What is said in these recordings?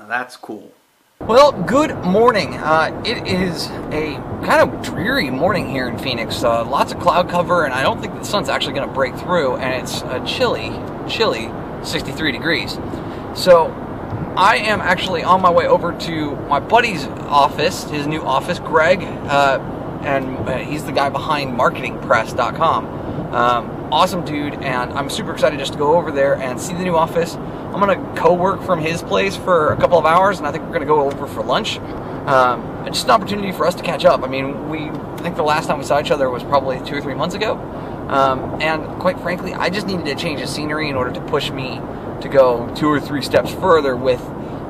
Now that's cool. Well, good morning. It is a kind of dreary morning here in Phoenix. Lots of cloud cover, and I don't think the sun's actually going to break through, and it's chilly 63 degrees. So I am actually on my way over to my buddy's office, his new office, Greg, and he's the guy behind marketingpress.com. Awesome dude, and I'm super excited just to go over there and see the new office. I'm going to co-work from his place for a couple of hours, and I think we're going to go over for lunch. Just an opportunity for us to catch up. I mean, I think the last time we saw each other was probably 2 or 3 months ago. And quite frankly, I just needed a change of scenery in order to push me to go 2 or 3 steps further with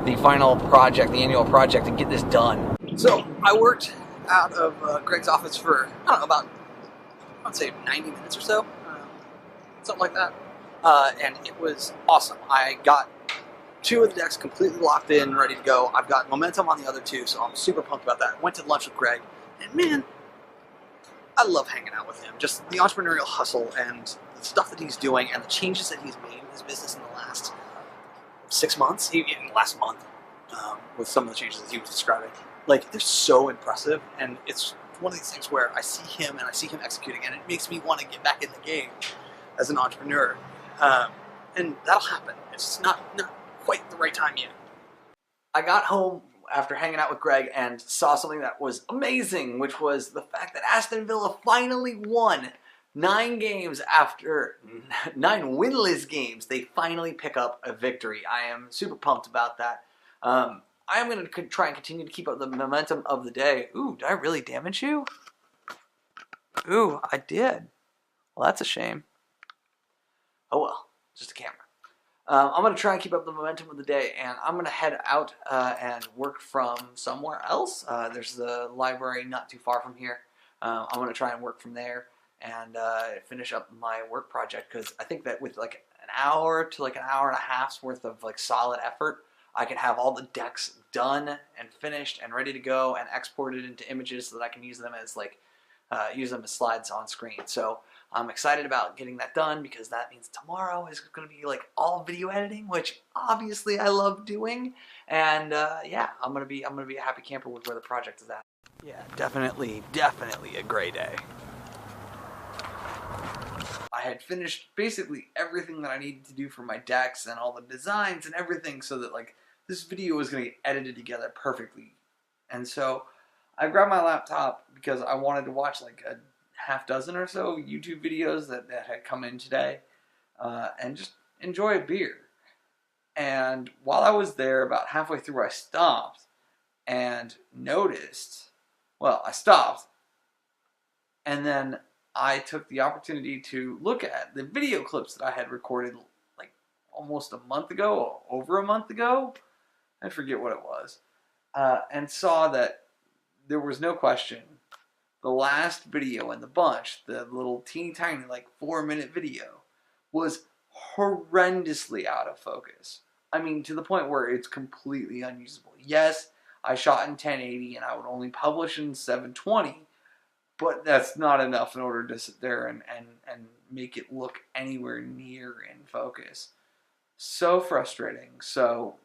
the final project, the annual project, and get this done. So I worked out of Greg's office for, I don't know, about, I'd say 90 minutes or so, something like that. And it was awesome. I got 2 of the decks completely locked in, ready to go. I've got momentum on the other 2, so I'm super pumped about that. Went to lunch with Greg, and man, I love hanging out with him. Just the entrepreneurial hustle and the stuff that he's doing and the changes that he's made in his business in the last 6 months, even last month, with some of the changes that he was describing. Like, they're so impressive, and it's one of these things where I see him and I see him executing, and it makes me want to get back in the game as an entrepreneur. And that'll happen. It's just not quite the right time yet. I got home after hanging out with Greg and saw something that was amazing, which was the fact that Aston Villa finally won 9 games after 9 winless games. They finally pick up a victory. I am super pumped about that. I am going to try and continue to keep up the momentum of the day. Ooh, did I really damage you? Ooh, I did. Well, that's a shame. Oh well, just a camera. I'm going to try and keep up the momentum of the day, and I'm going to head out and work from somewhere else. There's the library not too far from here. I'm going to try and work from there and finish up my work project, because I think that with like an hour to like an hour and a half's worth of like solid effort, I can have all the decks done and finished and ready to go and exported into images so that I can use them as slides on screen. So I'm excited about getting that done, because that means tomorrow is going to be like all video editing, which obviously I love doing. And yeah, I'm gonna be a happy camper with where the project is at. Yeah, definitely a great day. I had finished basically everything that I needed to do for my decks and all the designs and everything, so that like this video was going to get edited together perfectly. And so I grabbed my laptop because I wanted to watch like a half dozen or so YouTube videos that had come in today, and just enjoy a beer. And while I was there, about halfway through, I stopped and noticed, well, I stopped, and then I took the opportunity to look at the video clips that I had recorded like almost a month ago, or over a month ago. I forget what it was, and saw that there was no question. The last video in the bunch, the little teeny tiny like 4-minute video, was horrendously out of focus. I mean, to the point where it's completely unusable. Yes, I shot in 1080 and I would only publish in 720, but that's not enough in order to sit there and make it look anywhere near in focus. So frustrating. So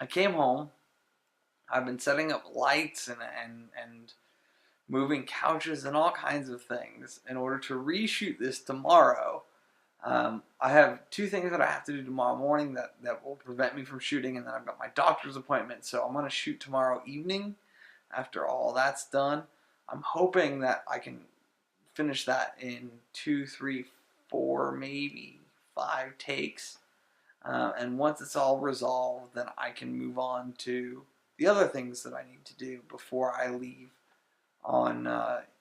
I came home. I've been setting up lights and moving couches and all kinds of things in order to reshoot this tomorrow. I have 2 things that I have to do tomorrow morning that will prevent me from shooting, and then I've got my doctor's appointment, so I'm going to shoot tomorrow evening after all that's done. I'm hoping that I can finish that in 2, 3, 4, maybe 5 takes. And once it's all resolved, then I can move on to the other things that I need to do before I leave on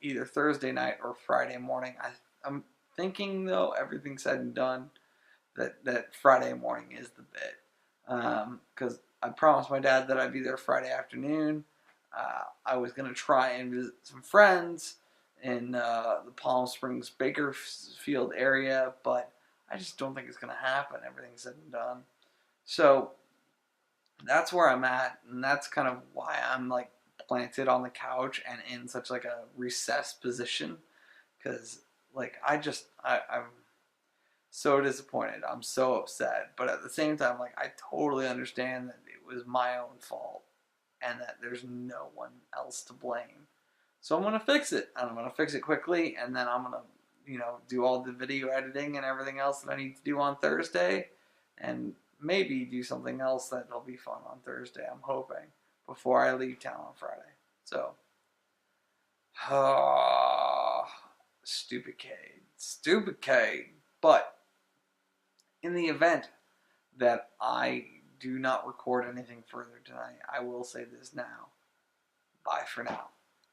either Thursday night or Friday morning. I'm thinking, though, everything said and done, that Friday morning is the bit. Because I promised my dad that I'd be there Friday afternoon. I was going to try and visit some friends in the Palm Springs, Bakersfield area, but I just don't think it's going to happen. Everything's said and done. So that's where I'm at, and that's kind of why I'm like planted on the couch and in such like a recessed position, because like I'm So disappointed. I'm so upset. But at the same time, like, I totally understand that it was my own fault and that there's no one else to blame. So I'm gonna fix it. And I'm gonna fix it quickly, and then I'm gonna, do all the video editing and everything else that I need to do on Thursday, and maybe do something else that'll be fun on Thursday. I'm hoping before I leave town on Friday. So, stupid Cade. But in the event that I do not record anything further tonight, I will say this now. Bye for now.